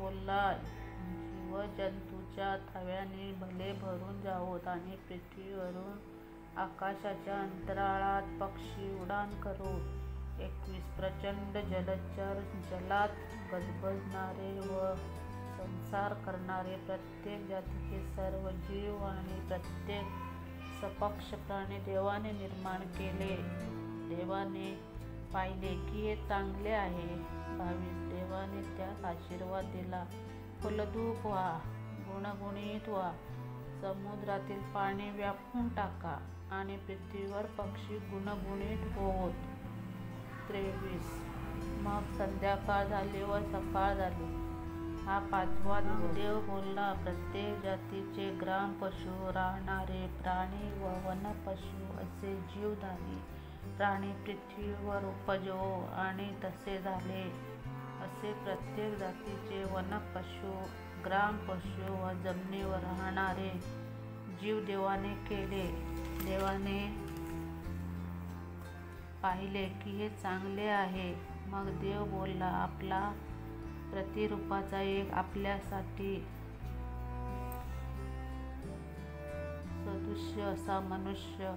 बोलला, जीवजंतूंच्या थव्याने भले भरून जावोत आणि पृथ्वीवरून आकाशाच्या अंतराळात पक्षी उड्डाण करोत. 21 प्रचंड जलचर, जलात गजबजणारे व संचार करणारे प्रत्येक जातीचे सर्व जीव आणि प्रत्येक सपक्ष प्राणी देवाने निर्माण केले. देवाने पाहिले की हे चांगले आहे. 22 देवाने त्यास आशीर्वाद दिला, फलद्रूप व्हा, गुणगुणित व्हा, समुद्रातील पाणी व्यापून टाका आणि पृथ्वीवर पक्षी गुणगुणित होवोत. 23 मग संध्याकाळ झाली व सकाळ झाली, हा 5वा दिवस. देव बोलला, प्रत्येक जातीचे ग्राम पशु, राहणारे प्राणी व वनपशु असे जीवधारी प्राणी पृथ्वीवर उपजवो. आणि तसे झाले. असे प्रत्येक जातीचे वनपशु, ग्राम पशु व जमिनीवर राहणारे जीव देवाने केले. देवाने पाहिले की हे चांगले आहे. मग देव बोलला, आपला प्रतिरूपाचा एक आपल्यासाठी सदृश असा मनुष्य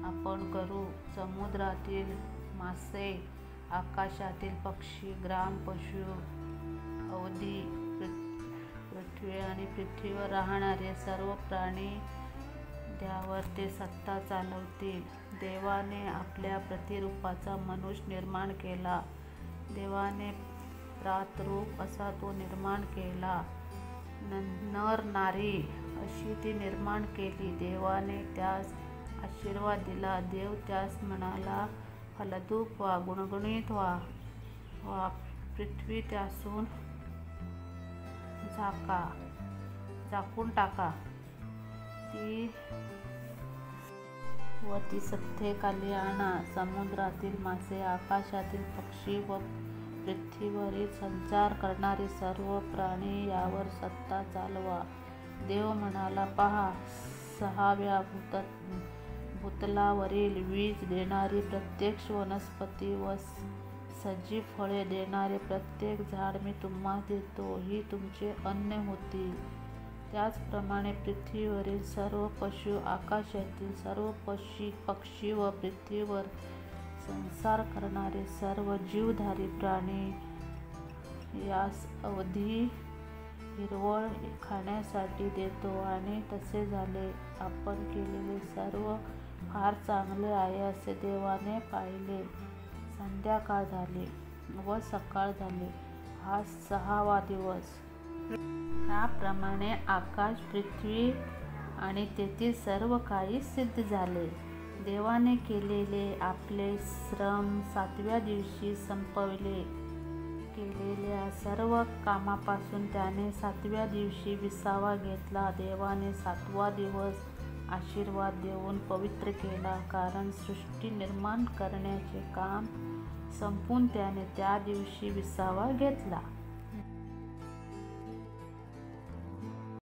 आपण करू. समुद्रातील मासे, आकाशातील पक्षी, ग्राम पशु, अवधी पृथ्वी आणि पृथ्वीवर राहणारे सर्व प्राणी ज्यावर ते सत्ता चालवतील. देवाने आपल्या प्रतिरूपाचा मनुष्य निर्माण केला. देवाने प्रातरूप असा तो निर्माण केला. नर नारी अशी ती निर्माण केली. देवाने त्यास आशीर्वाद दिला. देव त्यास म्हणाला, फलद्रूप व्हा, गुणगुणित व्हा, पृथ्वी त्यासून झाकून टाका व ती सत्तेखाली आणा. समुद्रातील मासे, आकाशातील पक्षी व पृथ्वीवरील संचार करणारे सर्व प्राणी यावर सत्ता चालवा. देव म्हणाला, पहा, 6व्या भूतलावरील वीज देणारी प्रत्येक वनस्पती व सजीव फळे देणारे प्रत्येक झाड मी तुम्हास देतो. ही तुमचे अन्न होतील. त्याचप्रमाणे पृथ्वीवरील सर्व पशु, आकाशातील सर्व पक्षी व पृथ्वीवर संचार करणारे सर्व जीवधारी प्राणी यास अवधी हिरवळ खाण्यासाठी देतो. आणि तसे झाले. आपण केलेले सर्व फार चांगले आहे असे देवाने पाहिले. संध्याकाळ झाली व सकाळ झाली, हा 6वा दिवस. याप्रमाणे आकाश, पृथ्वी आणि तेथील सर्व काही सिद्ध झाले. देवाने केलेले आपले श्रम 7व्या दिवशी संपविले. केलेल्या सर्व कामापासून त्याने 7व्या दिवशी विसावा घेतला. देवाने 7वा दिवस आशीर्वाद देऊन पवित्र केला, कारण सृष्टी निर्माण करण्याचे काम संपवून त्याने त्या दिवशी विसावा घेतला.